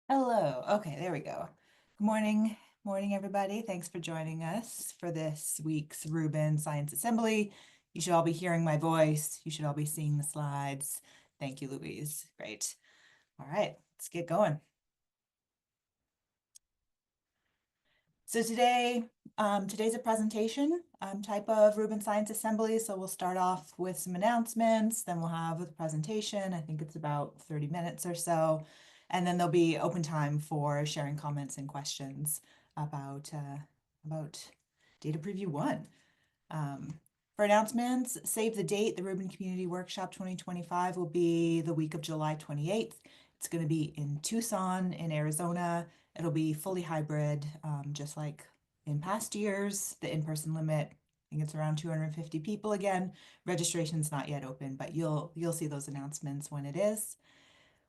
Hello. Okay, there we go. Good morning, everybody. Thanks for joining us for this week's Rubin Science Assembly. You should all be hearing my voice. You should all be seeing the slides. Thank you, Louise. Great. All right, let's get going. So today's a presentation type of Rubin Science Assembly. So we'll start off with some announcements, then we'll have the presentation. I think it's about 30 minutes or so. And then there'll be open time for sharing comments and questions about Data Preview 1. For announcements, save the date. The Rubin Community Workshop 2025 will be the week of July 28th. It's going to be in Tucson, in Arizona. It'll be fully hybrid, just like in past years. The in-person limit, I think it's around 250 people again. Registration's not yet open, but you'll see those announcements when it is.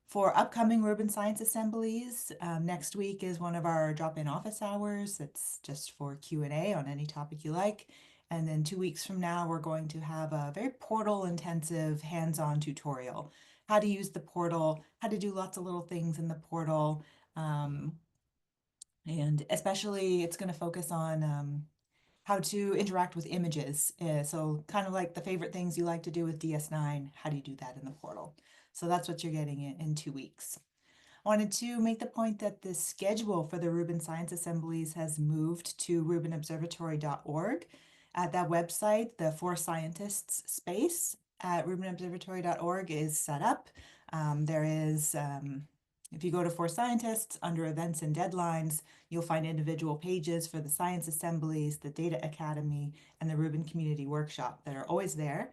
For upcoming Rubin Science Assemblies, next week is one of our drop-in office hours. It's just for Q&A on any topic you like. And then 2 weeks from now, we're going to have a very portal-intensive hands-on tutorial. How to use the portal, how to do lots of little things in the portal. And especially, it's going to focus on how to interact with images. So kind of like the favorite things you like to do with DS9, how do you do that in the portal? So that's what you're getting in 2 weeks. I wanted to make the point that the schedule for the Rubin Science Assemblies has moved to rubinobservatory.org. At that website, the For Scientists space at rubinobservatory.org is set up. There is, if you go to For Scientists, under events and deadlines, you'll find individual pages for the science assemblies, the Data Academy, and the Rubin Community Workshop that are always there.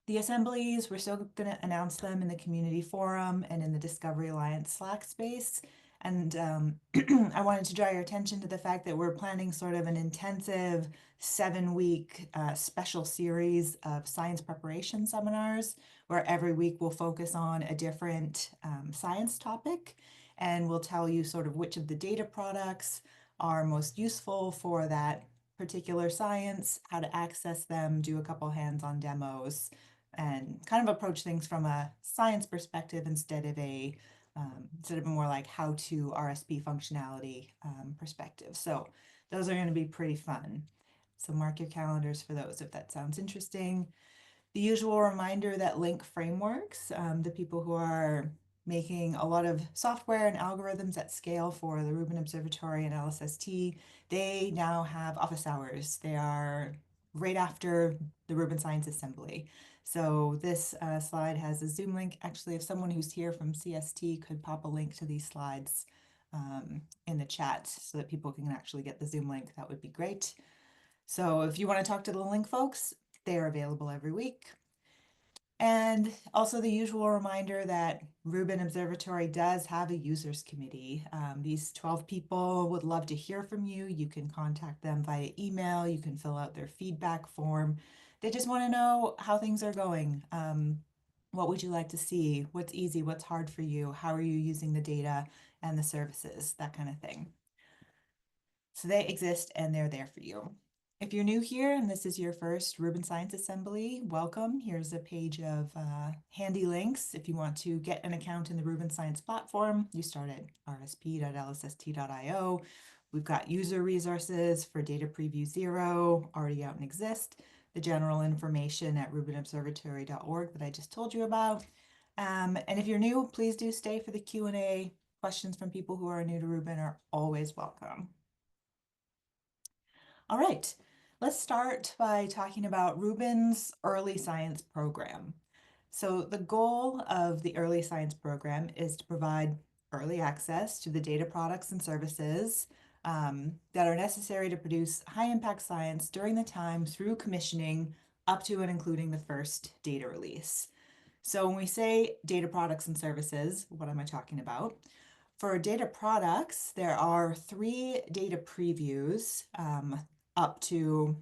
The assemblies, we're still going to announce them in the community forum and in the Discovery Alliance Slack space. And I wanted to draw your attention to the fact that we're planning sort of an intensive 7-week special series of science preparation seminars where every week we'll focus on a different science topic, and we'll tell you sort of which of the data products are most useful for that particular science, how to access them, do a couple hands-on demos, and kind of approach things from a science perspective instead of a more like how-to RSP functionality perspective. So those are going to be pretty fun. So mark your calendars for those if that sounds interesting. The usual reminder that link frameworks, the people who are making a lot of software and algorithms at scale for the Rubin Observatory and LSST, they now have office hours. They are right after the Rubin Science Assembly. So this slide has a Zoom link. Actually, if someone who's here from CST could pop a link to these slides in the chat so that people can actually get the Zoom link, that would be great. So if you want to talk to the link folks, they are available every week. And also the usual reminder that Rubin Observatory does have a users committee. These 12 people would love to hear from you. You can contact them via email. You can fill out their feedback form. They just want to know how things are going. What would you like to see? What's easy? What's hard for you? How are you using the data and the services? That kind of thing. So they exist and they're there for you. If you're new here and this is your first Rubin Science Assembly, welcome. Here's a page of handy links. If you want to get an account in the Rubin Science platform, you start at rsp.lsst.io. We've got user resources for Data Preview 0 already out and exist. The general information at rubinobservatory.org that I just told you about. And if you're new, please do stay for the Q&A. Questions from people who are new to Rubin are always welcome. All right, let's start by talking about Rubin's early science program. So the goal of the early science program is to provide early access to the data products and services that are necessary to produce high impact science during the time through commissioning up to and including the first data release. So when we say data products and services, what am I talking about? For data products, there are 3 data previews up to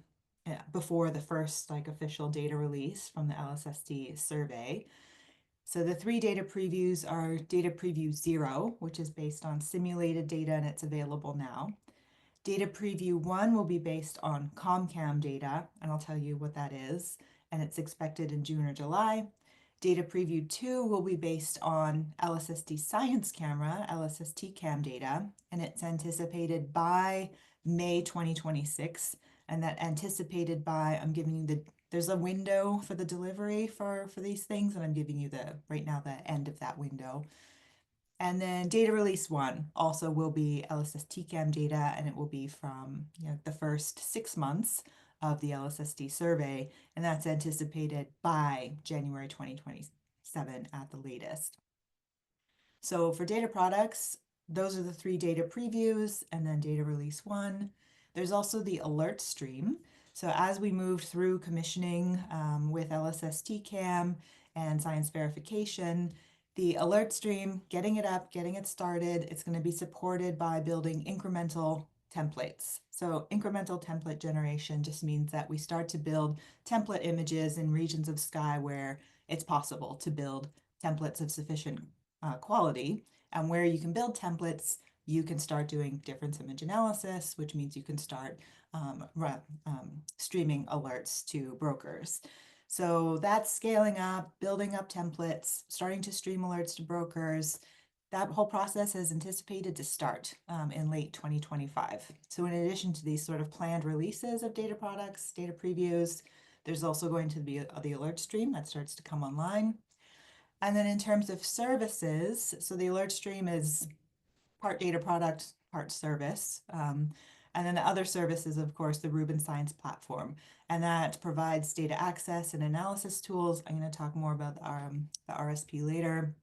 before the first like official data release from the LSST survey. So the 3 data previews are Data Preview 0, which is based on simulated data and it's available now. Data Preview 1 will be based on ComCam data, and I'll tell you what that is, and it's expected in June or July. Data Preview 2 will be based on LSST Science Camera, LSST CAM data, and it's anticipated by May 2026. And that anticipated by, I'm giving you there's a window for the delivery for these things, and I'm giving you right now, the end of that window. And then data release 1 also will be LSST CAM data, and it will be from the first 6 months of the LSST survey, and that's anticipated by January 2027 at the latest. So for data products, those are the 3 data previews and then data release 1. There's also the alert stream. So as we move through commissioning with LSST CAM and science verification, the alert stream, getting it up, getting it started, it's going to be supported by building incremental templates. So incremental template generation just means that we start to build template images in regions of sky where it's possible to build templates of sufficient quality. And where you can build templates, you can start doing difference image analysis, which means you can start streaming alerts to brokers. So that's scaling up, building up templates, starting to stream alerts to brokers. That whole process is anticipated to start in late 2025. So in addition to these sort of planned releases of data products, data previews, there's also going to be the alert stream that starts to come online. And then in terms of services, so the alert stream is part data product, part service. And then the other service is, of course, the Rubin Science Platform. And that provides data access and analysis tools. I'm going to talk more about the RSP later.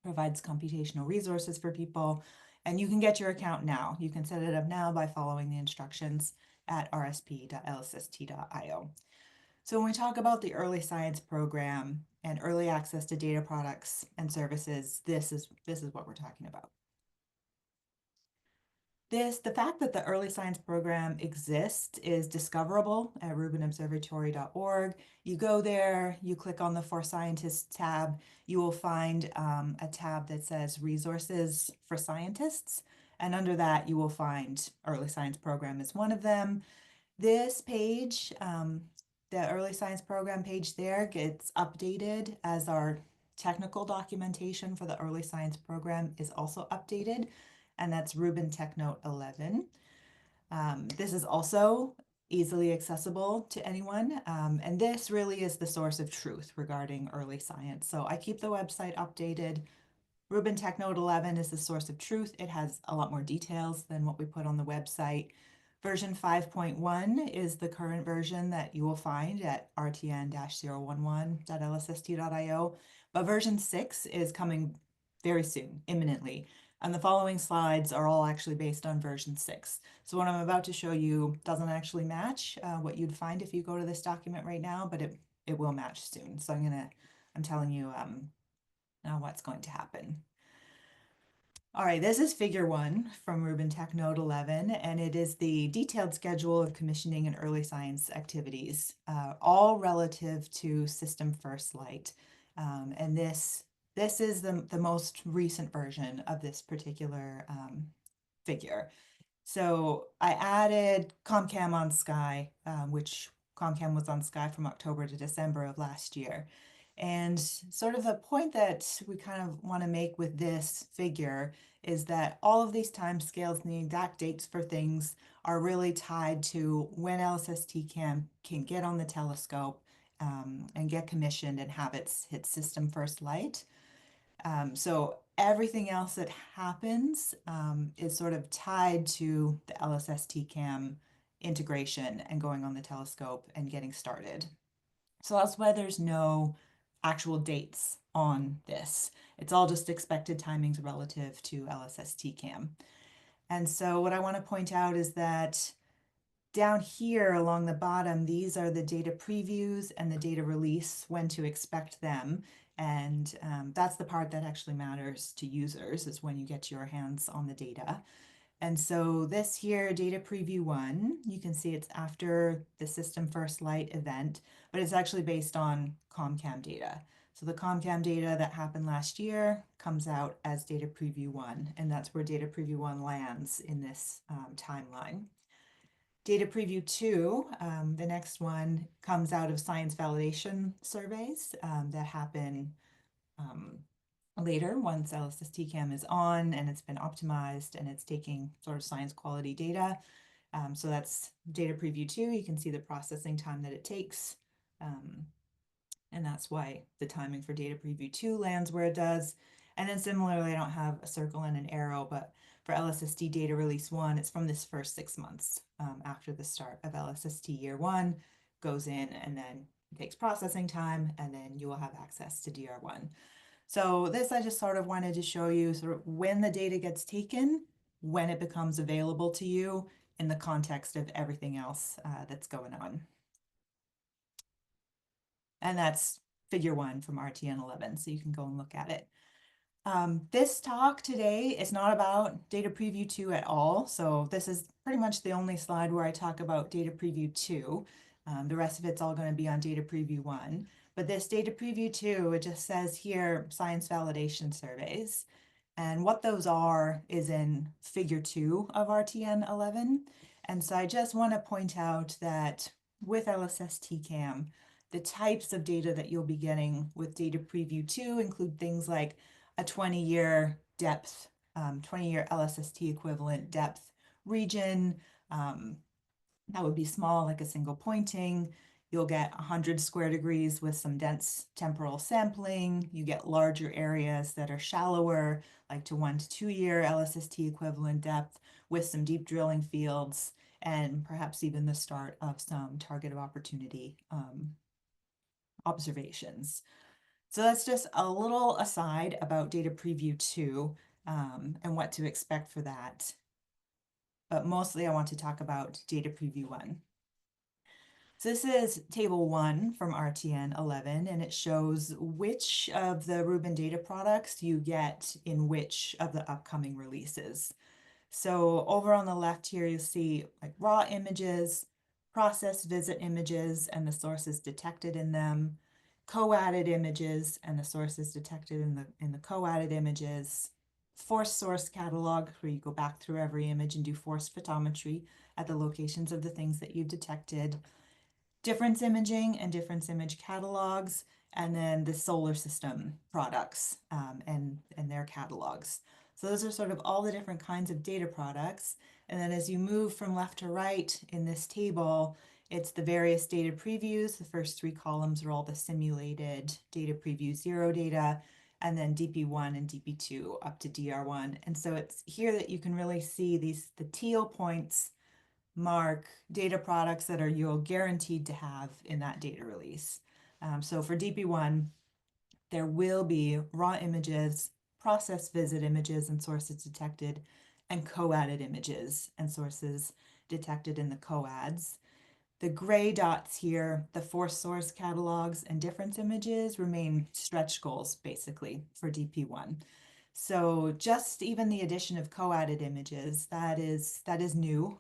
Provides computational resources for people. And you can get your account now. You can set it up now by following the instructions at rsp.lsst.io. So when we talk about the early science program and early access to data products and services, this is what we're talking about. The fact that the early science program exists is discoverable at rubinobservatory.org. You go there, you click on the For Scientists tab, you will find a tab that says Resources for Scientists. And under that, you will find Early Science Program is one of them. This page, the Early Science Program page there, gets updated as our technical documentation for the Early Science Program is also updated, and that's Rubin Tech Note 11. This is also easily accessible to anyone, and this really is the source of truth regarding early science. So I keep the website updated. Rubin Tech Note 11 is the source of truth. It has a lot more details than what we put on the website. Version 5.1 is the current version that you will find at rtn-011.lsst.io, but version 6 is coming very soon, imminently. And the following slides are all actually based on version 6. So what I'm about to show you doesn't actually match what you'd find if you go to this document right now, but it will match soon. So I'm telling you now what's going to happen. All right, this is figure 1 from Rubin Tech Note 11, and it is the detailed schedule of commissioning and early science activities, all relative to System First Light. And this is the most recent version of this particular figure. So I added ComCam on Sky, which ComCam was on Sky from October to December of last year. And sort of the point that we kind of want to make with this figure is that all of these timescales and the exact dates for things are really tied to when LSST can get on the telescope and get commissioned and have its system first light. So everything else that happens is sort of tied to the LSST cam integration and going on the telescope and getting started. So that's why there's no actual dates on this. It's all just expected timings relative to LSST cam. And so what I want to point out is that down here along the bottom, these are the data previews and the data release, when to expect them. And that's the part that actually matters to users, is when you get your hands on the data. And so this here, data preview 1, you can see it's after the System First Light event, but it's actually based on ComCam data. So the ComCam data that happened last year comes out as data preview 1, and that's where data preview 1 lands in this timeline. Data Preview 2, the next one comes out of science validation surveys that happen um, later once LSSTCAM is on and it's been optimized and it's taking sort of science quality data. So that's Data Preview 2. You can see the processing time that it takes. And that's why the timing for Data Preview 2 lands where it does. And then similarly, I don't have a circle and an arrow, but for LSST Data Release 1, it's from this first 6 months after the start of LSST Year 1, goes in and then it takes processing time, and then you will have access to DR1. So this I just sort of wanted to show you sort of when the data gets taken, when it becomes available to you in the context of everything else that's going on. And that's figure 1 from RTN 11, so you can go and look at it. This talk today is not about Data Preview 2 at all, so this is pretty much the only slide where I talk about Data Preview 2. The rest of it's all going to be on Data Preview 1. But this Data Preview 2, it just says here, science validation surveys. And what those are is in figure 2 of RTN 11. And so I just want to point out that with LSSTCAM, the types of data that you'll be getting with Data Preview 2 include things like a 20-year depth, 20-year LSST equivalent depth region. That would be small, like a single pointing. You'll get 100 square degrees with some dense temporal sampling. You get larger areas that are shallower, like to 1 to 2 year LSST equivalent depth with some deep drilling fields, and perhaps even the start of some target of opportunity observations. So that's just a little aside about Data Preview 2 and what to expect for that. But mostly I want to talk about Data Preview 1. So this is table 1 from RTN 11, and it shows which of the Rubin data products you get in which of the upcoming releases. So over on the left here, you see like raw images, process visit images, and the sources detected in them, co-added images, and the sources detected in the co-added images, force source catalog, where you go back through every image and do force photometry at the locations of the things that you've detected, difference imaging and difference image catalogs, and then the solar system products and their catalogs. So those are sort of all the different kinds of data products. And then as you move from left to right in this table, it's the various data previews. The first 3 columns are all the simulated Data Preview 0 data, and then DP1 and DP2 up to DR1. And so it's here that you can really see the teal points mark data products that you're guaranteed to have in that data release. So for DP1, there will be raw images, process visit images and sources detected, and co-added images and sources detected in the co-ads. The gray dots here, the force source catalogs and difference images, remain stretch goals basically for DP1. So just even the addition of co-added images, that is new.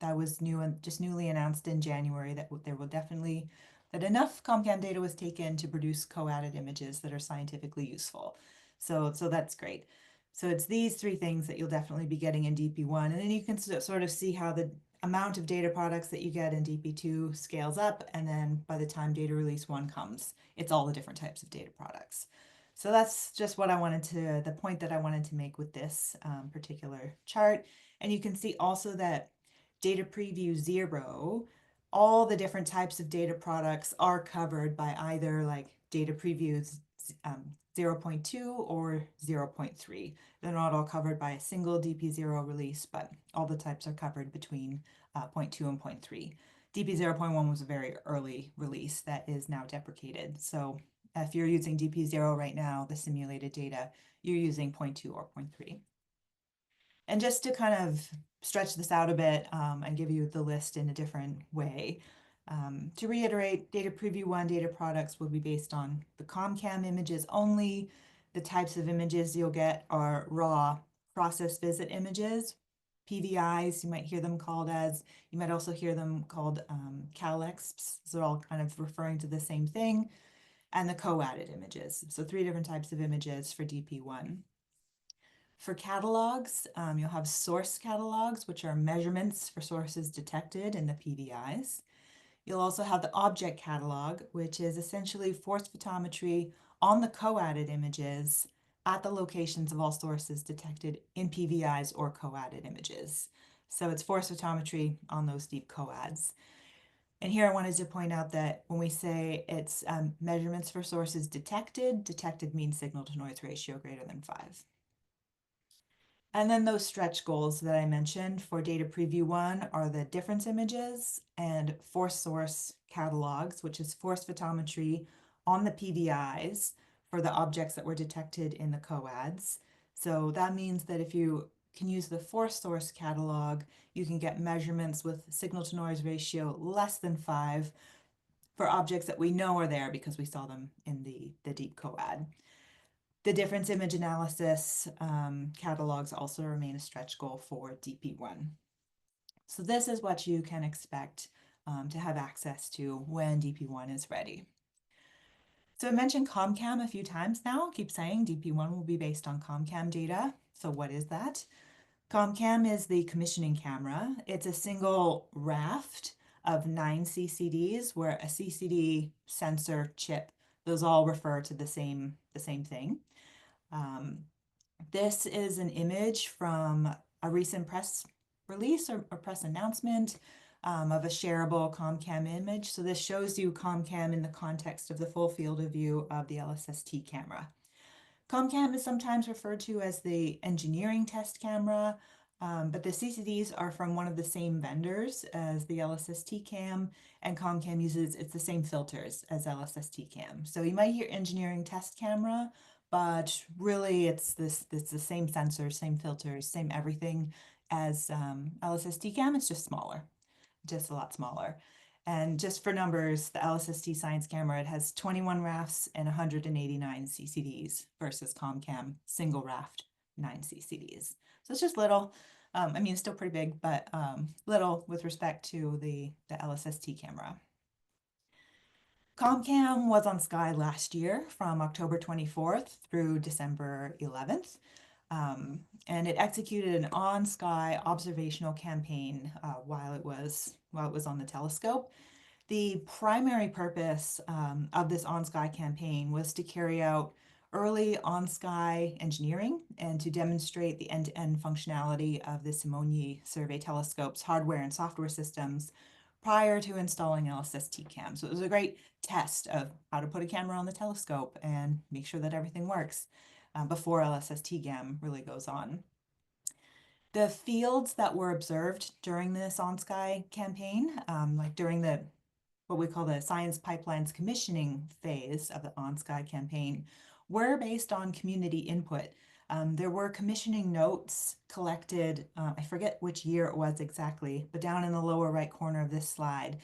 That was new and just newly announced in January that there will definitely, that enough COMCAM data was taken to produce co-added images that are scientifically useful. So that's great. So it's these 3 things that you'll definitely be getting in DP1. And then you can sort of see how the amount of data products that you get in DP2 scales up. And then by the time data release 1 comes, it's all the different types of data products. So that's just what I wanted to, the point that I wanted to make with this particular chart. And you can see also that Data Preview 0, all the different types of data products are covered by either like Data Previews 0.2 or 0.3. They're not all covered by a single DP0 release, but all the types are covered between 0.2 and 0.3. DP 0.1 was a very early release that is now deprecated. So if you're using DP0 right now, the simulated data, you're using 0.2 or 0.3. And just to kind of stretch this out a bit and give you the list in a different way, to reiterate, Data Preview 1 data products will be based on the COMCAM images only. The types of images you'll get are raw process visit images, PVIs, you might hear them called as. You might also hear them called CalExps. So they're all kind of referring to the same thing. And the co-added images. So 3 different types of images for DP1. For catalogs, you'll have source catalogs, which are measurements for sources detected in the PVIs. You'll also have the object catalog, which is essentially force photometry on the co-added images at the locations of all sources detected in PVIs or co-added images. So it's force photometry on those deep coads. And here I wanted to point out that when we say it's measurements for sources detected, detected means signal to noise ratio greater than 5. And then those stretch goals that I mentioned for data preview 1 are the difference images and force source catalogs, which is force photometry on the PVIs for the objects that were detected in the coads. So that means that if you can use the force source catalog, you can get measurements with signal to noise ratio less than 5 for objects that we know are there because we saw them in the deep coad. The difference image analysis catalogs also remain a stretch goal for DP1. So this is what you can expect to have access to when DP1 is ready. So I mentioned ComCam a few times now. Keep saying DP1 will be based on ComCam data. So what is that? ComCam is the commissioning camera. It's a single raft of 9 CCDs where a CCD sensor chip, those all refer to the same thing. This is an image from a recent press release or press announcement of a shareable ComCam image. So this shows you ComCam in the context of the full field of view of the LSST camera. ComCam is sometimes referred to as the engineering test camera, but the CCDs are from one of the same vendors as the LSST cam, and ComCam it's the same filters as LSST cam. So you might hear engineering test camera, but really it's the same sensors, same filters, same everything as LSST cam. It's just smaller, just a lot smaller. And just for numbers, the LSST science camera, it has 21 rafts and 189 CCDs versus ComCam single raft 9 CCDs. So it's just little. I mean, it's still pretty big, but little with respect to the LSST camera. ComCam was on Sky last year from October 24th through December 11th. And it executed an on-sky observational campaign while it was on the telescope. The primary purpose of this on-sky campaign was to carry out early on-sky engineering and to demonstrate the end-to-end functionality of the Simonyi survey telescope's hardware and software systems prior to installing LSST cam. So it was a great test of how to put a camera on the telescope and make sure that everything works before LSST cam really goes on. The fields that were observed during this on-sky campaign, like during what we call the science pipelines commissioning phase of the on-sky campaign, were based on community input. There were commissioning notes collected, I forget which year it was exactly, but down in the lower right corner of this slide,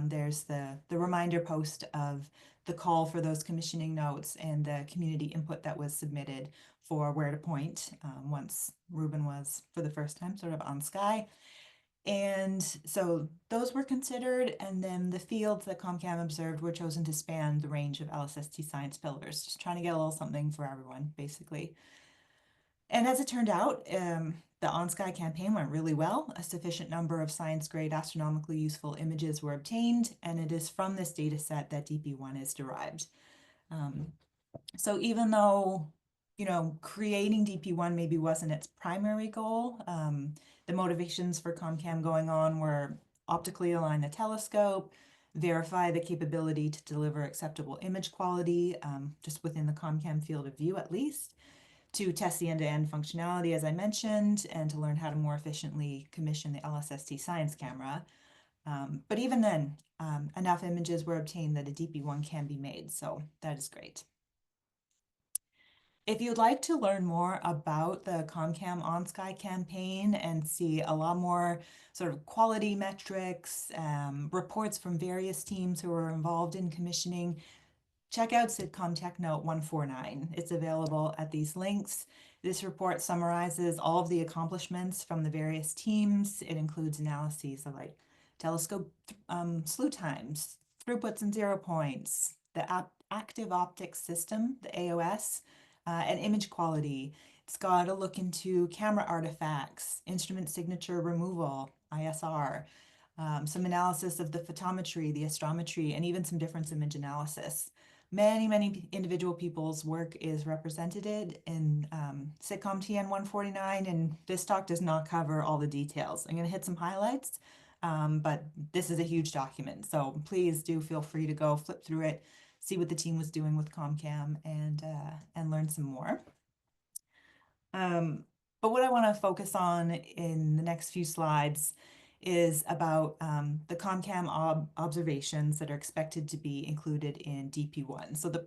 there's the reminder post of the call for those commissioning notes and the community input that was submitted for where to point once Rubin was, for the first time, sort of on Sky. And so those were considered, and then the fields that ComCam observed were chosen to span the range of LSST science pillars, just trying to get a little something for everyone, basically. And as it turned out, the on-sky campaign went really well. A sufficient number of science-grade astronomically useful images were obtained, and it is from this data set that DP1 is derived. So even though, creating DP1 maybe wasn't its primary goal, the motivations for ComCam going on were optically align the telescope, verify the capability to deliver acceptable image quality, just within the ComCam field of view at least, to test the end-to-end functionality, as I mentioned, and to learn how to more efficiently commission the LSST science camera. But even then, enough images were obtained that a DP1 can be made, so that is great. If you'd like to learn more about the ComCam on-sky campaign and see a lot more sort of quality metrics, reports from various teams who were involved in commissioning, check out SIDCOM Tech Note 149. It's available at these links. This report summarizes all of the accomplishments from the various teams. It includes analyses of like telescope slew times, throughputs and 0 points, the active optics system, the AOS, and image quality. It's got to look into camera artifacts, instrument signature removal, ISR, some analysis of the photometry, the astrometry, and even some difference image analysis. Many individual people's work is represented in Sitcom TN 149, and this talk does not cover all the details. I'm going to hit some highlights, but this is a huge document, so please do feel free to go flip through it, see what the team was doing with ComCam, and learn some more. But what I want to focus on in the next few slides is about the ComCam observations that are expected to be included in DP1. So the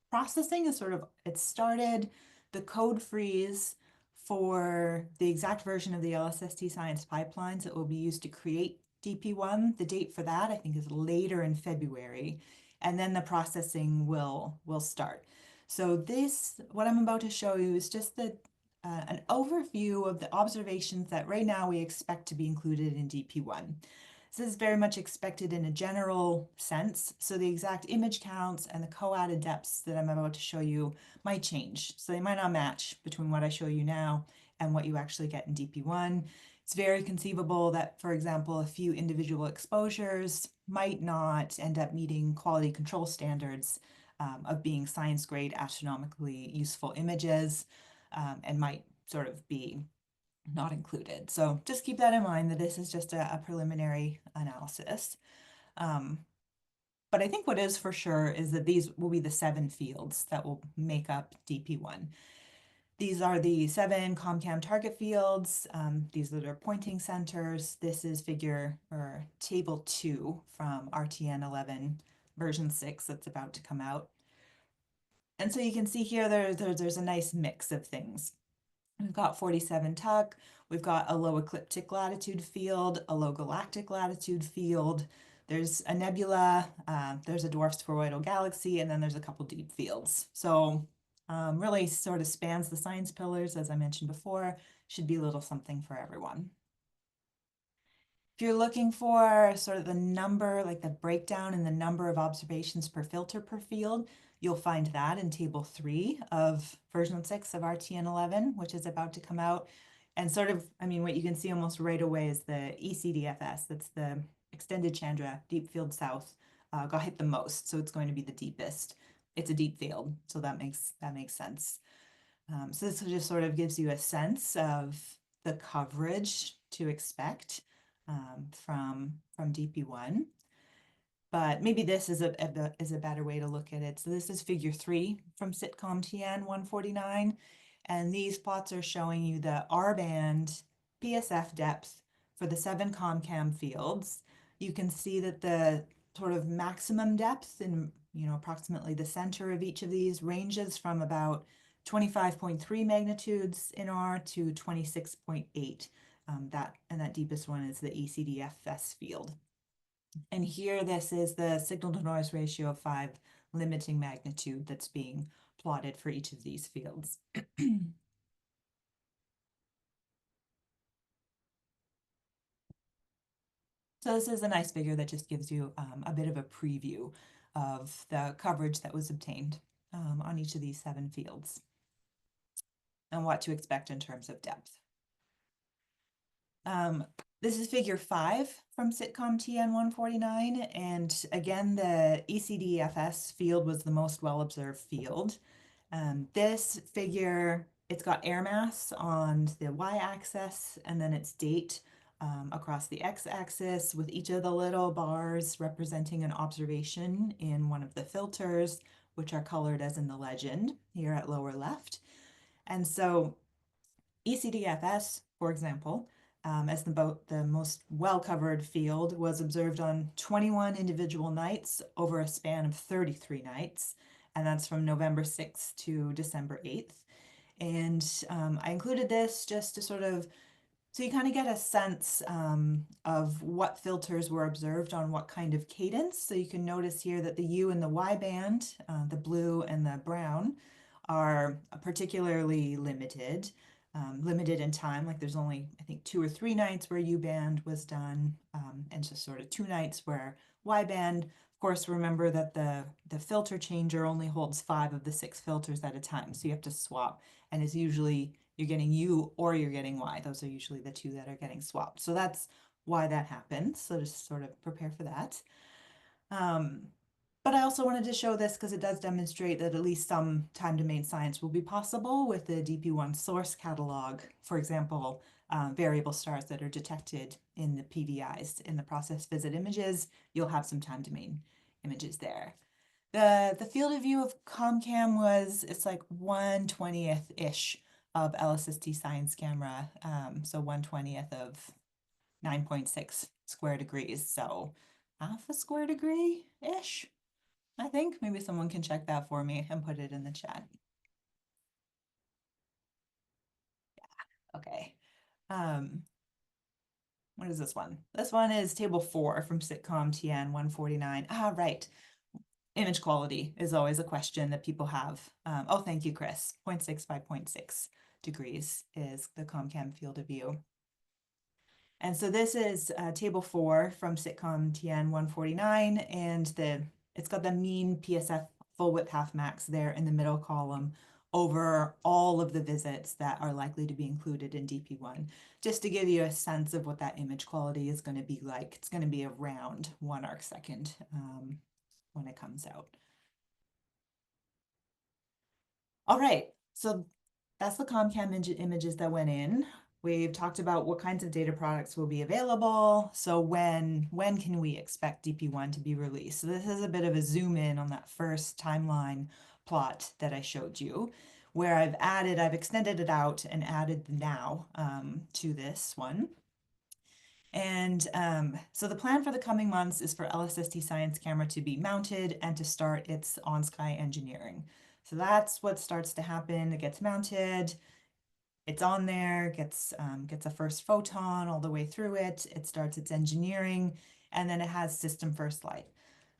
processing is sort of, it started the code freeze for the exact version of the LSST science pipelines that will be used to create DP1. The date for that, I think, is later in February, and then the processing will start. So this, what I'm about to show you is just an overview of the observations that right now we expect to be included in DP1. This is very much expected in a general sense, so the exact image counts and the co-added depths that I'm about to show you might change. So they might not match between what I show you now and what you actually get in DP1. It's very conceivable that, for example, a few individual exposures might not end up meeting quality control standards of being science grade astronomically useful images, and might sort of be not included. So just keep that in mind, that this is just a preliminary analysis. But I think what is for sure is that these will be the 7 fields that will make up DP1. These are the 7 ComCam target fields. These are their pointing centers. This is figure or table 2 from RTN 11 version 6 that's about to come out. And so you can see here there's a nice mix of things. We've got 47 Tuc, we've got a low ecliptic latitude field, a low galactic latitude field, there's a nebula, there's a dwarf spheroidal galaxy, and then there's a couple deep fields. So really sort of spans the science pillars, as I mentioned before, should be a little something for everyone. If you're looking for sort of the number, like the breakdown in the number of observations per filter per field, you'll find that in table 3 of version 6 of RTN 11, which is about to come out. And sort of, I mean, what you can see almost right away is the ECDFS, that's the extended Chandra deep field south, got hit the most, so it's going to be the deepest. It's a deep field, so that makes sense. So this just sort of gives you a sense of the coverage to expect from DP1. But maybe this is a better way to look at it. So this is figure 3 from Sitcom TN 149. And these plots are showing you the R-band PSF depth for the 7 ComCam fields. You can see that the sort of maximum depth in, approximately the center of each of these ranges from about 25.3 magnitudes in R to 26.8. That deepest one is the ECDFS field. And here, this is the signal to noise ratio of 5 limiting magnitude that's being plotted for each of these fields. So this is a nice figure that just gives you a bit of a preview of the coverage that was obtained on each of these 7 fields and what to expect in terms of depth. This is figure 5 from Sitcom TN 149, and again, the ECDFS field was the most well-observed field. This figure, it's got air mass on the y-axis, and then its date across the x-axis, with each of the little bars representing an observation in one of the filters, which are colored as in the legend here at lower left. And so ECDFS, for example, as the most well-covered field, was observed on 21 individual nights over a span of 33 nights, and that's from November 6th to December 8th. And I included this just to sort of, so you kind of get a sense of what filters were observed on what kind of cadence. So you can notice here that the U and the Y band, the blue and the brown, are particularly limited. Limited in time, like there's only, I think, 2 or 3 nights where U band was done, and just sort of 2 nights where Y band. Of course, remember that the filter changer only holds 5 of the 6 filters at a time, so you have to swap, and it's usually you're getting U or you're getting Y. Those are usually the two that are getting swapped. So that's why that happens. So just sort of prepare for that. Um, but I also wanted to show this because it does demonstrate that at least some time-domain science will be possible with the DP1 source catalog. For example, variable stars that are detected in the PVIs, in the process visit images, you'll have some time-domain images there. The field of view of ComCam was, it's like 1/20th-ish of LSST science camera. So 1/20th of 9.6 square degrees. So half a square degree-ish, I think. Maybe someone can check that for me and put it in the chat. Okay. Um, what is this one? This one is table 4 from Sitcom TN 149. Ah, right. Image quality is always a question that people have. Oh, thank you, Chris. 0.6 by 0.6 degrees is the ComCam field of view. And so this is table 4 from Sitcom TN 149, and it's got the mean PSF full width half max there in the middle column over all of the visits that are likely to be included in DP1, just to give you a sense of what that image quality is going to be like. It's going to be around 1 arc second when it comes out. All right, so that's the ComCam images that went in. We've talked about what kinds of data products will be available. So when can we expect DP1 to be released? So this is a bit of a zoom in on that first timeline plot that I showed you, where I've extended it out and added the now to this one. And so the plan for the coming months is for LSST Science Camera to be mounted and to start its on-sky engineering. So that's what starts to happen. It gets mounted, it's on there, gets a first photon all the way through it. It starts its engineering, and then it has system first light.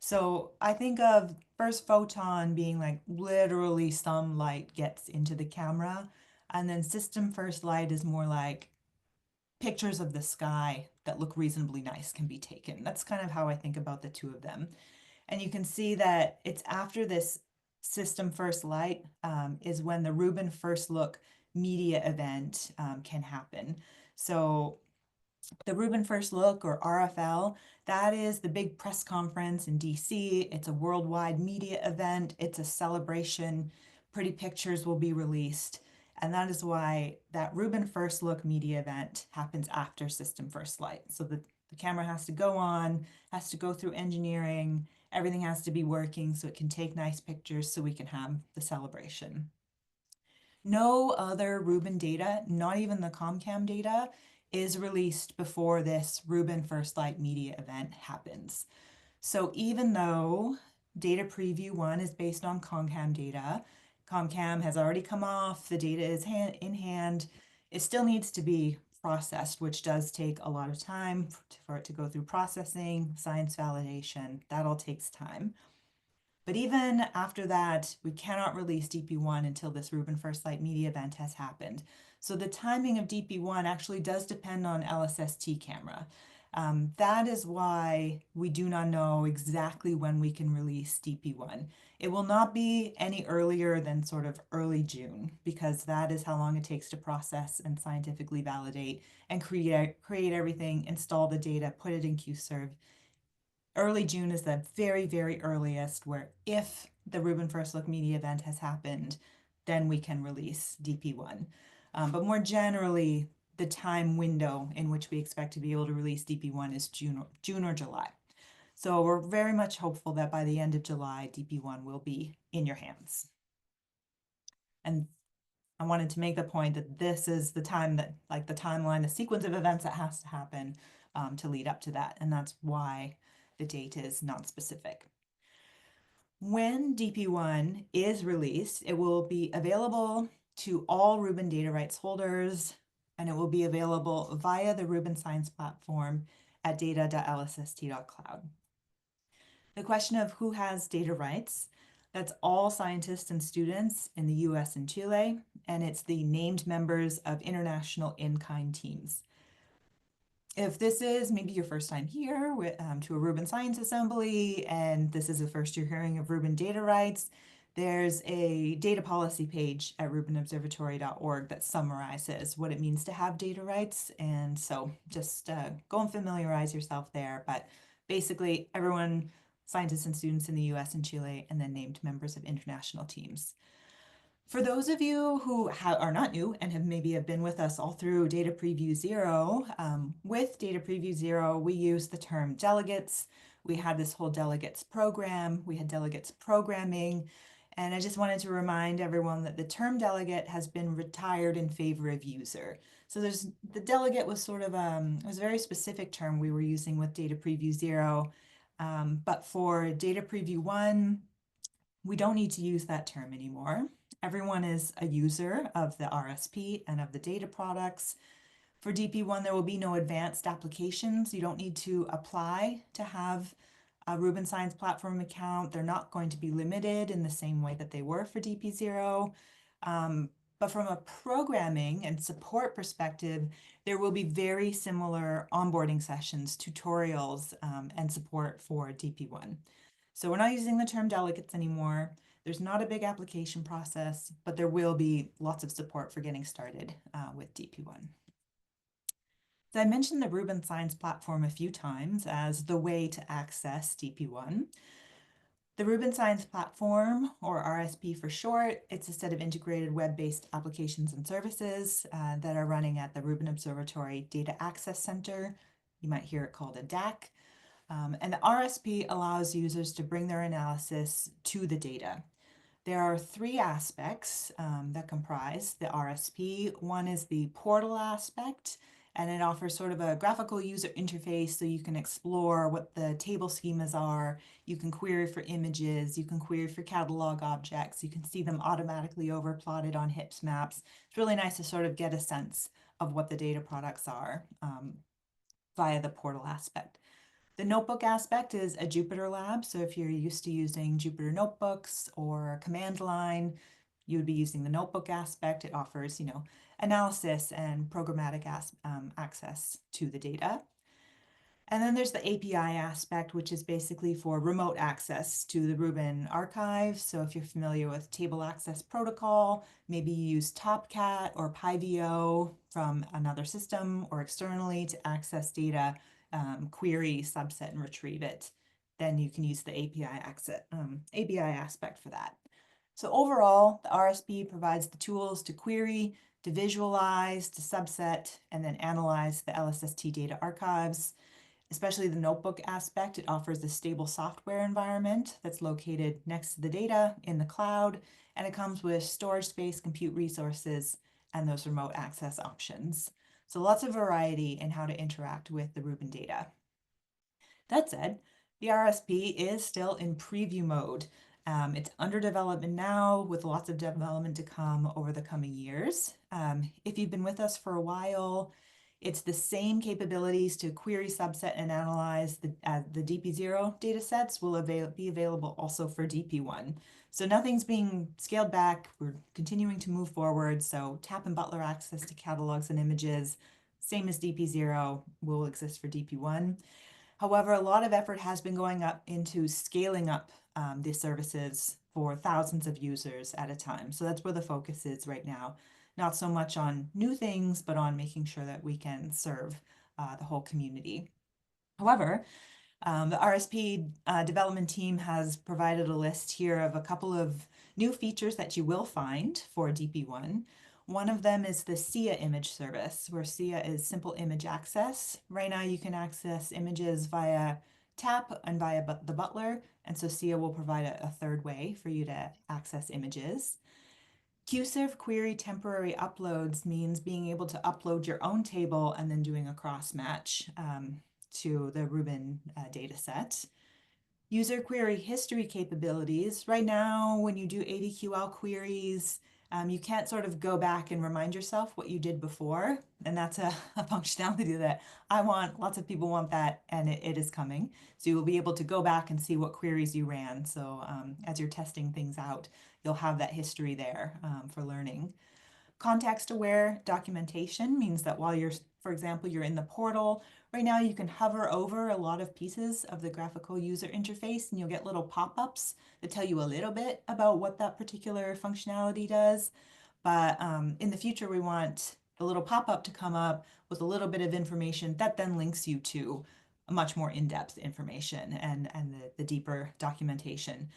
So I think of first photon being like literally some light gets into the camera, and then system first light is more like pictures of the sky that look reasonably nice can be taken. That's kind of how I think about the two of them. And you can see that it's after this system first light is when the Rubin first look media event can happen. So the Rubin First Look, or RFL, that is the big press conference in DC. It's a worldwide media event. It's a celebration. Pretty pictures will be released. And that is why that Rubin First Look media event happens after System First Light. So the camera has to go on, has to go through engineering, everything has to be working so it can take nice pictures so we can have the celebration. No other Rubin data, not even the ComCam data, is released before this Rubin First Light media event happens. So even though data preview 1 is based on ComCam data, ComCam has already come off, the data is in hand, it still needs to be processed, which does take a lot of time for it to go through processing, science validation, that all takes time. But even after that, we cannot release DP1 until this Rubin First Light media event has happened. So the timing of DP1 actually does depend on LSST camera. That is why we do not know exactly when we can release DP1. It will not be any earlier than sort of early June, because that is how long it takes to process and scientifically validate and create everything, install the data, put it in QServe. Early June is the very, very earliest where if the Rubin First Look media event has happened, then we can release DP1. But more generally, the time window in which we expect to be able to release DP1 is June or July. So we're very much hopeful that by the end of July, DP1 will be in your hands. And I wanted to make the point that this is the time that, like the timeline, the sequence of events that has to happen to lead up to that. And that's why the date is non-specific. When DP1 is released, it will be available to all Rubin data rights holders, and it will be available via the Rubin Science platform at data.lsst.cloud. The question of who has data rights, that's all scientists and students in the US and Chile, and it's the named members of international in-kind teams. If this is maybe your first time here to a Rubin Science Assembly, and this is the first you're hearing of Rubin data rights, there's a data policy page at rubinobservatory.org that summarizes what it means to have data rights. And so just go and familiarize yourself there. But basically, everyone, scientists and students in the US and Chile, and then named members of international teams. For those of you who are not new and have maybe have been with us all through Data Preview Zero, with Data Preview Zero, we use the term delegates. We had this whole delegates program. We had delegates programming. And I just wanted to remind everyone that the term delegate has been retired in favor of user. So the delegate was sort of it was a very specific term we were using with Data Preview Zero. But for Data Preview 1, we don't need to use that term anymore. Everyone is a user of the RSP and of the data products. For DP1, there will be no advanced applications. You don't need to apply to have a Rubin Science Platform account. They're not going to be limited in the same way that they were for DP0. But from a programming and support perspective, there will be very similar onboarding sessions, tutorials, and support for DP1. So we're not using the term delegates anymore. There's not a big application process, but there will be lots of support for getting started with DP1. So I mentioned the Rubin Science Platform a few times as the way to access DP1. The Rubin Science Platform, or RSP for short, it's a set of integrated web-based applications and services that are running at the Rubin Observatory Data Access Center. You might hear it called a DAC. And the RSP allows users to bring their analysis to the data. There are three aspects that comprise the RSP. One is the portal aspect, and it offers sort of a graphical user interface so you can explore what the table schemas are. You can query for images, you can query for catalog objects, you can see them automatically overplotted on HIPS maps. It's really nice to sort of get a sense of what the data products are via the portal aspect. The notebook aspect is a Jupyter lab. So if you're used to using Jupyter notebooks or command line, you would be using the notebook aspect. It offers, analysis and programmatic access to the data. And then there's the API aspect, which is basically for remote access to the Rubin archive. So if you're familiar with table access protocol, maybe you use Topcat or PyVO from another system or externally to access data, query, subset, and retrieve it. Then you can use the API aspect for that. So overall, the RSP provides the tools to query, to visualize, to subset, and then analyze the LSST data archives. Especially the notebook aspect, it offers a stable software environment that's located next to the data in the cloud, and it comes with storage space, compute resources, and those remote access options. So lots of variety in how to interact with the Rubin data. That said, the RSP is still in preview mode. It's under development now with lots of development to come over the coming years. If you've been with us for a while, it's the same capabilities to query, subset, and analyze the DP0 data sets will be available also for DP1. So nothing's being scaled back. We're continuing to move forward. So tap and Butler access to catalogs and images, same as DP0, will exist for DP1. However, a lot of effort has been going up into scaling up these services for thousands of users at a time. So that's where the focus is right now. Not so much on new things, but on making sure that we can serve the whole community. However, the RSP development team has provided a list here of a couple of new features that you will find for DP1. One of them is the SIA image service, where SIA is simple image access. Right now you can access images via TAP and via the Butler, and so SIA will provide a third way for you to access images. QServe query temporary uploads means being able to upload your own table and then doing a cross match to the Rubin data set. User query history capabilities. Right now, when you do ADQL queries, you can't sort of go back and remind yourself what you did before. And that's a functionality that I want, lots of people want that, and it is coming. So you will be able to go back and see what queries you ran. So as you're testing things out, you'll have that history there for learning. Context-aware documentation means that while you're For example, you're in the portal. Right now, you can hover over a lot of pieces of the graphical user interface and you'll get little pop-ups that tell you a little bit about what that particular functionality does. But in the future, we want the little pop-up to come up with a little bit of information that then links you to much more in-depth information and the deeper documentation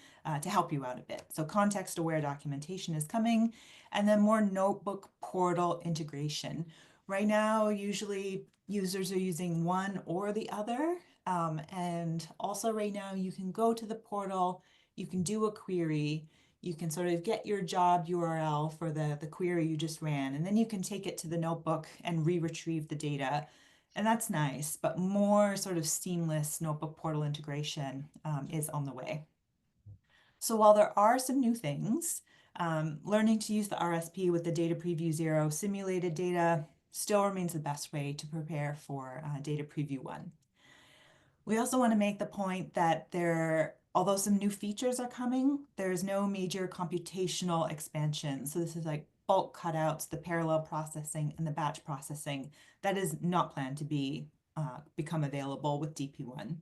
to help you out a bit. So context-aware documentation is coming, and then more notebook portal integration. Right now, usually users are using one or the other. And also right now, you can go to the portal, you can do a query, you can sort of get your job URL for the query you just ran, and then you can take it to the notebook and re-retrieve the data. And that's nice, but more sort of seamless notebook portal integration is on the way. So while there are some new things, learning to use the RSP with the Data Preview 0 simulated data still remains the best way to prepare for Data Preview 1. We also want to make the point that although some new features are coming, there's no major computational expansion. So this is like bulk cutouts, the parallel processing, and the batch processing. That is not planned to become available with DP1.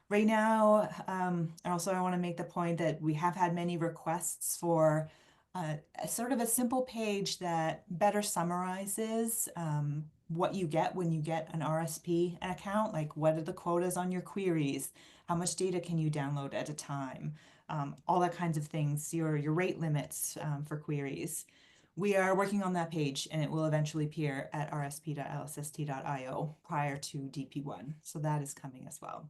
Right now, I want to make the point that we have had many requests for a sort of a simple page that better summarizes what you get when you get an RSP account, like what are the quotas on your queries, how much data can you download at a time, all that kinds of things, your rate limits for queries. We are working on that page and it will eventually appear at rsp.lsst.io prior to DP1. So that is coming as well.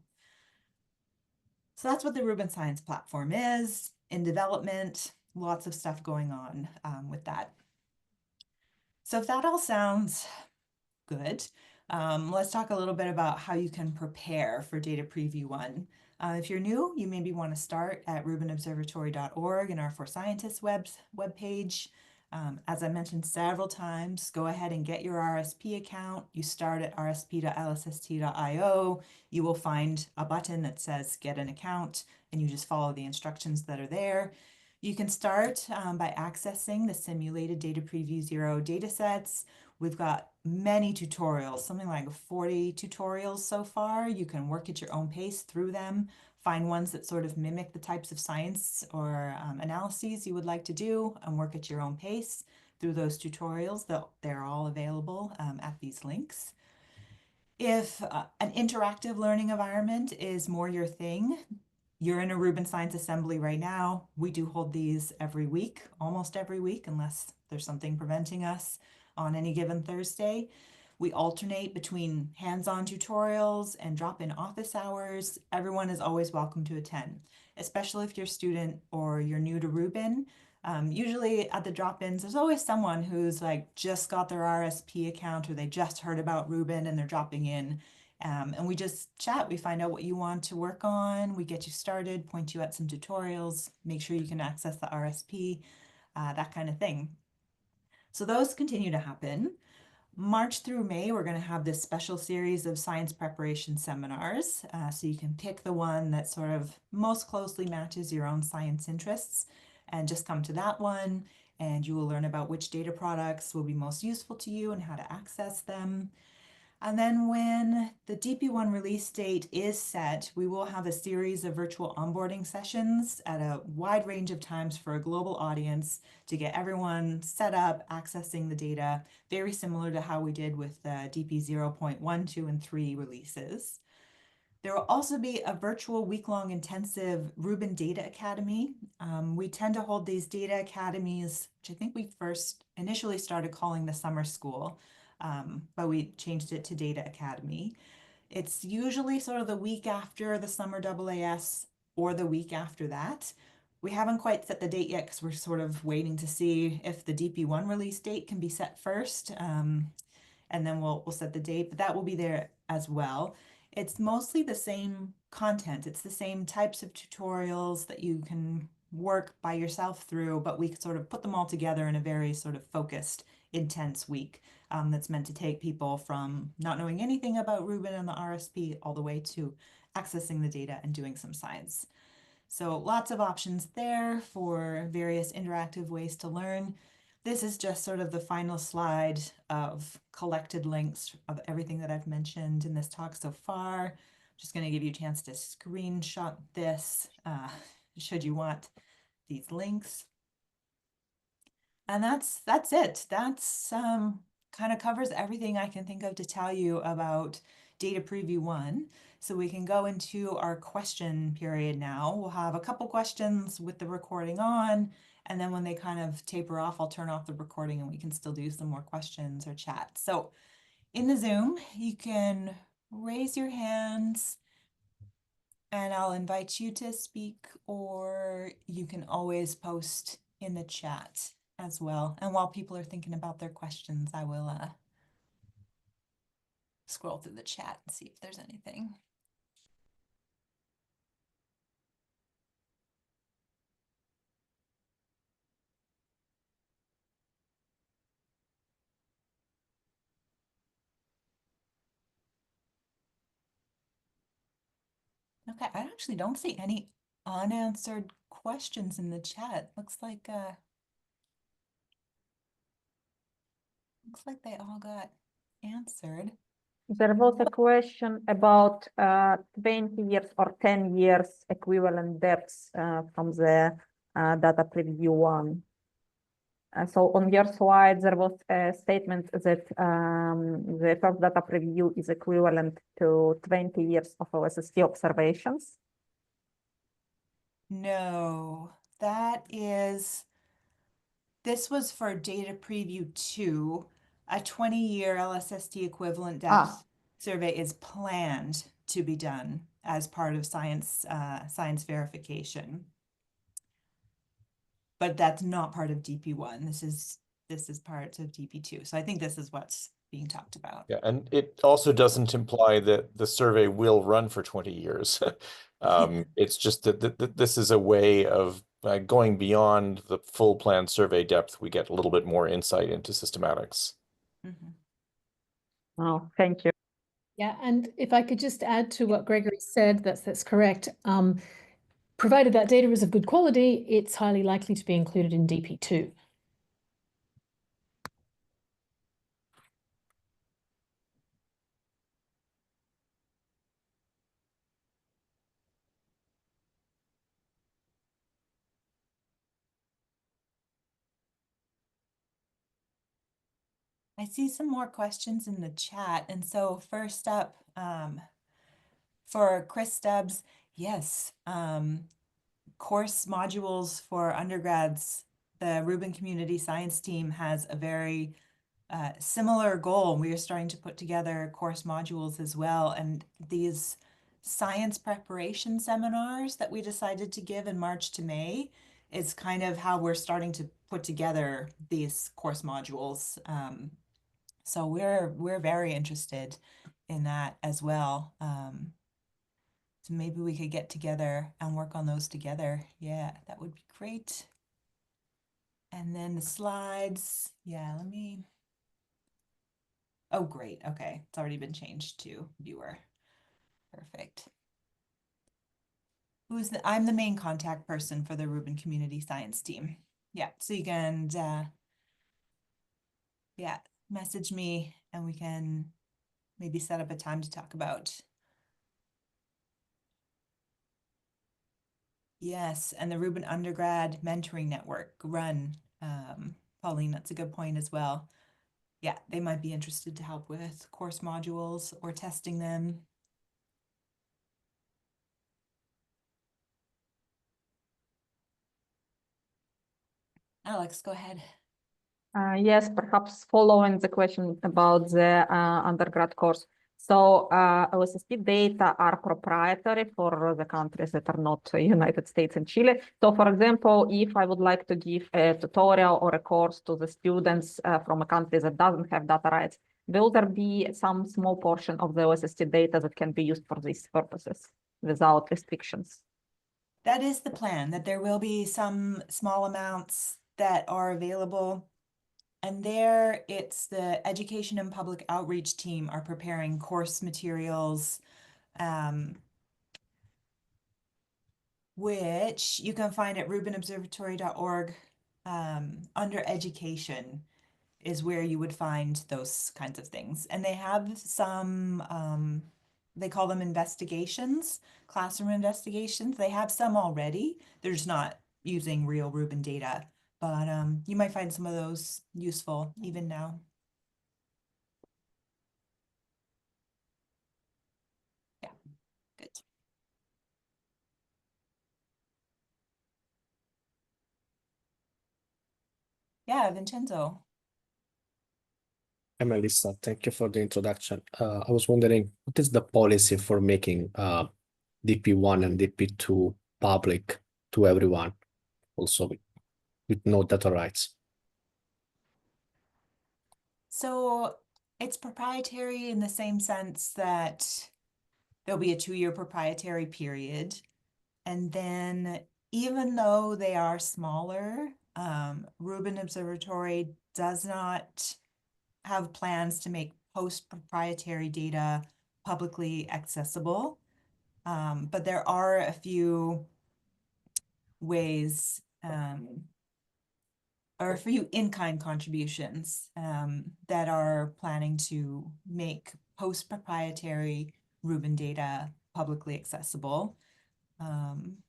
So that's what the Rubin Science Platform is in development, lots of stuff going on with that. So if that all sounds good, let's talk a little bit about how you can prepare for Data Preview 1. If you're new, you maybe want to start at rubinobservatory.org and our For Scientists webpage. As I mentioned several times, go ahead and get your RSP account. You start at rsp.lsst.io. You will find a button that says Get an Account, and you just follow the instructions that are there. You can start by accessing the simulated Data Preview 0 datasets. We've got many tutorials, something like 40 tutorials so far. You can work at your own pace through them, find ones that sort of mimic the types of science or analyses you would like to do, and work at your own pace through those tutorials. They're all available at these links. If an interactive learning environment is more your thing, you're in a Rubin Science Assembly right now. We do hold these every week, almost every week, unless there's something preventing us on any given Thursday. We alternate between hands-on tutorials and drop-in office hours. Everyone is always welcome to attend, especially if you're a student or you're new to Rubin. Usually at the drop-ins, there's always someone who's like just got their RSP account or they just heard about Rubin and they're dropping in. And we just chat, we find out what you want to work on, we get you started, point you at some tutorials, make sure you can access the RSP, that kind of thing. So those continue to happen. March through May, we're going to have this special series of science preparation seminars. So you can pick the one that sort of most closely matches your own science interests and just come to that one. And you will learn about which data products will be most useful to you and how to access them. And then when the DP1 release date is set, we will have a series of virtual onboarding sessions at a wide range of times for a global audience to get everyone set up, accessing the data, very similar to how we did with the DP 0.1, 2, and 3 releases. There will also be a virtual week-long intensive Rubin Data Academy. We tend to hold these data academies, which I think we first initially started calling the summer school, but we changed it to Data Academy. It's usually sort of the week after the summer AAS or the week after that. We haven't quite set the date yet because we're sort of waiting to see if the DP1 release date can be set first, and then we'll set the date, but that will be there as well. It's mostly the same content. It's the same types of tutorials that you can work by yourself through, but we sort of put them all together in a very sort of focused, intense week that's meant to take people from not knowing anything about Rubin and the RSP all the way to accessing the data and doing some science. So lots of options there for various interactive ways to learn. this is just sort of the final slide of collected links of everything that I've mentioned in this talk so far. Just going to give you a chance to screenshot this should you want these links. And that's it. That's kind of covers everything I can think of to tell you about data preview 1. So we can go into our question period now. We'll have a couple questions with the recording on, and then when they kind of taper off, I'll turn off the recording and we can still do some more questions or chat. So in the Zoom, you can raise your hands and I'll invite you to speak, or you can always post in the chat as well. And while people are thinking about their questions, I will scroll through the chat and see if there's anything. Okay, I actually don't see any unanswered questions in the chat. Looks like they all got answered. There was a question about 20 years or 10 years equivalent depths from the data preview 1. So on your slide, there was a statement that the first data preview is equivalent to 20 years of OSST observations. No, this was for data preview 2. A 20-year LSST equivalent depth survey is planned to be done as part of science verification. But that's not part of DP1. This is part of DP2. So I think this is what's being talked about. Yeah, and it also doesn't imply that the survey will run for 20 years. It's just that this is a way of going beyond the full planned survey depth. We get a little bit more insight into systematics. Mm-hmm. Oh, thank you. Yeah, and if I could just add to what Gregory said, that's correct. Provided that data is of good quality, it's highly likely to be included in DP2. I see some more questions in the chat. And so first up, for Chris Stubbs, yes, course modules for undergrads, the Rubin Community Science team has a very similar goal. We are starting to put together course modules as well. And these science preparation seminars that we decided to give in March to May is kind of how we're starting to put together these course modules. So we're very interested in that as well. So maybe we could get together and work on those together. Yeah, that would be great. And then the slides. Yeah, oh, great. Okay, it's already been changed to viewer. Perfect. I'm the main contact person for the Rubin Community Science team. Yeah, so you can, yeah, message me and we can maybe set up a time to talk about. Yes, and the Rubin Undergrad Mentoring Network run. Pauline, that's a good point as well. Yeah, they might be interested to help with course modules or testing them. Alex, go ahead. Yes, perhaps following the question about the undergrad course. So OSSP data are proprietary for the countries that are not United States and Chile. So for example, if I would like to give a tutorial or a course to the students from a country that doesn't have data rights, will there be some small portion of the OSSP data that can be used for these purposes without restrictions? That is the plan, that there will be some small amounts that are available. And there, it's the education and public outreach team are preparing course materials, which you can find at rubinobservatory.org under education is where you would find those kinds of things. And they have some, they call them investigations, classroom investigations. They have some already. They're just not using real Rubin data, but you might find some of those useful even now. Yeah, good. Yeah, Vincenzo. Hi, Melissa. Thank you for the introduction. I was wondering, what is the policy for making DP1 and DP2 public to everyone, also with no data rights? So it's proprietary in the same sense that there'll be a 2-year proprietary period. And then even though they are smaller, Rubin Observatory does not have plans to make post-proprietary data publicly accessible. But there are a few ways or a few in-kind contributions that are planning to make post-proprietary Rubin data publicly accessible. And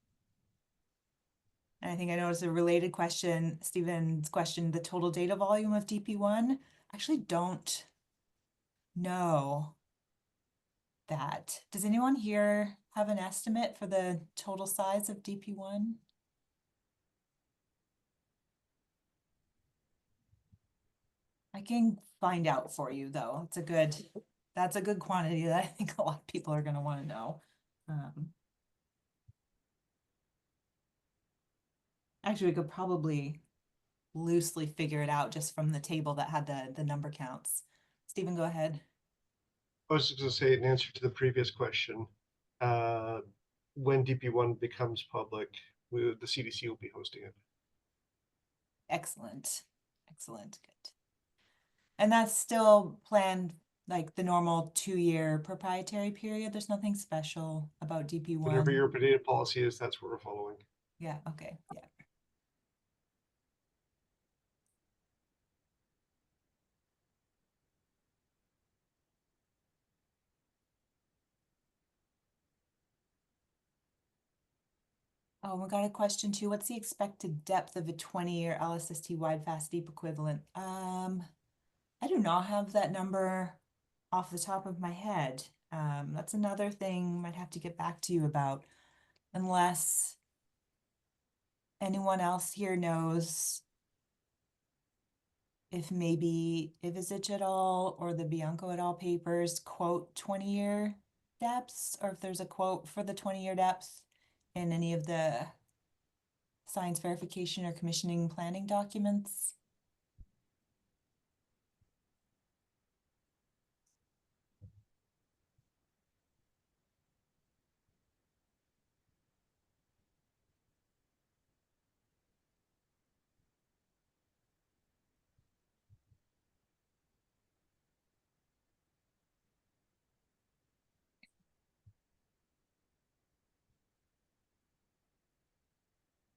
I think I noticed a related question, Stephen's question, the total data volume of DP1. I actually don't know that. Does anyone here have an estimate for the total size of DP1? I can find out for you though. That's a good quantity that I think a lot of people are going to want to know. Actually, we could probably loosely figure it out just from the table that had the number counts. Stephen, go ahead. I was just going to say, in answer to the previous question, when DP1 becomes public, the CDC will be hosting it. Excellent. Excellent. Good. And that's still planned like the normal 2-year proprietary period. There's nothing special about DP1. Whatever your data policy is, that's what we're following. Yeah, okay, yeah. Oh, we got a question too. What's the expected depth of a 20-year LSST wide fast deep equivalent? I do not have that number off the top of my head. That's another thing might have to get back to you about, unless anyone else here knows if maybe Ivisic et al. Or the Bianco et al. Papers quote 20-year depths, or if there's a quote for the 20-year depth in any of the science verification or commissioning planning documents.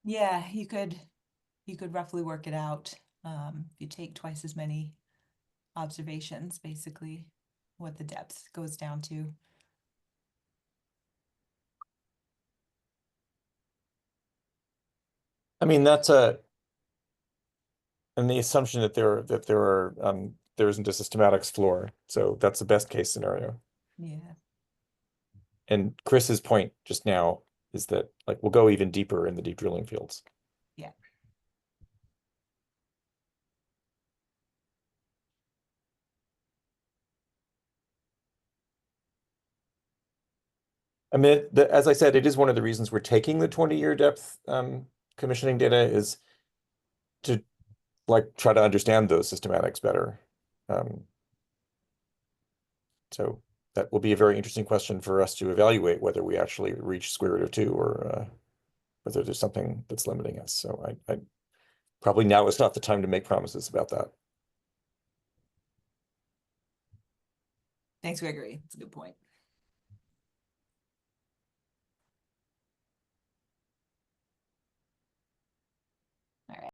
Yeah, you could roughly work it out. If you take twice as many observations, basically, what the depth goes down to. I mean, that's and the assumption that there isn't a systematics floor. So that's the best case scenario. Yeah. And Chris's point just now is that like we'll go even deeper in the deep drilling fields. Yeah. I mean, as I said, it is one of the reasons we're taking the 20-year depth commissioning data is to like try to understand those systematics better. So that will be a very interesting question for us to evaluate whether we actually reach square root of 2 or whether there's something that's limiting us. So I probably now is not the time to make promises about that. Thanks, Gregory. That's a good point.